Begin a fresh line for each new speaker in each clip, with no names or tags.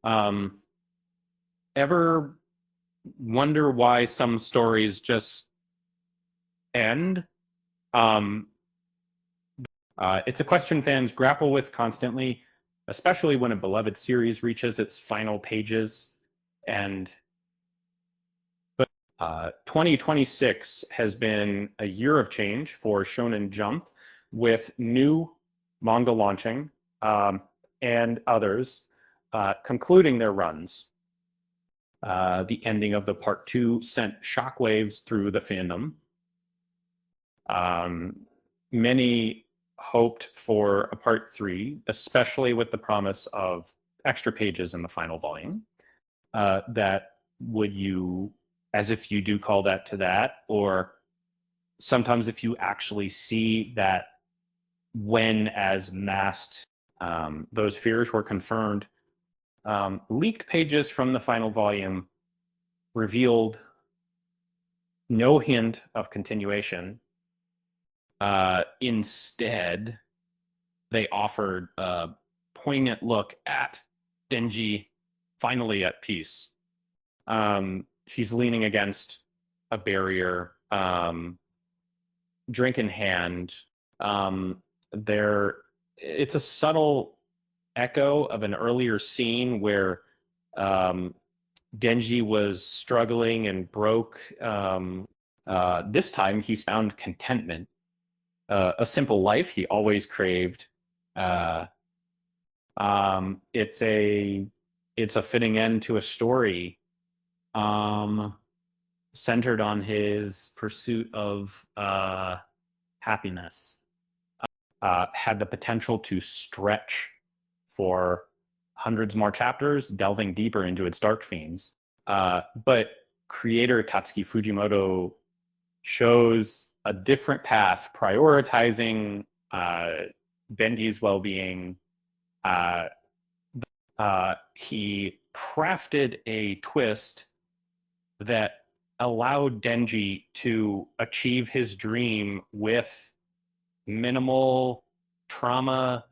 Um, ever wonder why some stories just end? Um, it's a question fans grapple with constantly, especially when a beloved series reaches its final pages. And 2026 has been a year of change for Shonen Jump, with new manga launching and others concluding their runs. The ending of the part 2 sent shockwaves through the fandom. Many hoped for a part 3, especially with the promise of extra pages in the final volume. That would you, as if you do call that to that, or sometimes if you actually see that when as masked, those fears were confirmed. Leaked pages from the final volume revealed no hint of continuation. Instead, they offered a poignant look at Denji finally at peace. He's leaning against a barrier, drink in hand. There, it's a subtle echo of an earlier scene where Denji was struggling and broke. This time, he's found contentment, a simple life he always craved. Uh, it's a fitting end to a story centered on his pursuit of happiness. Had the potential to stretch for hundreds more chapters, delving deeper into its dark themes. But creator Katsuki Fujimoto shows a different path, prioritizing Benji's well-being. He crafted a twist that allowed Denji to achieve his dream with minimal trauma.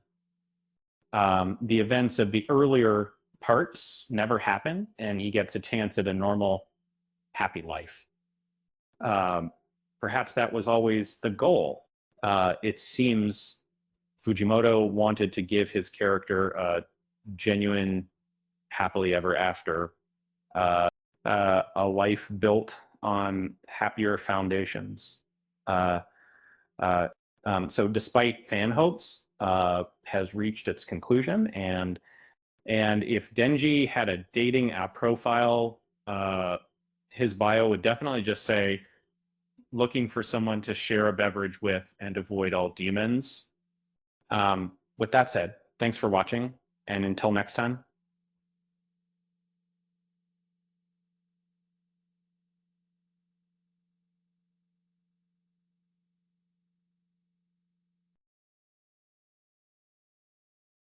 The events of the earlier parts never happen, and he gets a chance at a normal, happy life. Perhaps that was always the goal. It seems Fujimoto wanted to give his character a genuine, happily ever after, a life built on happier foundations. So despite fan hopes, has reached its conclusion. And if Denji had a dating app profile, his bio would definitely just say, looking for someone to share a beverage with and avoid all demons. With that said, thanks for watching, and until next time.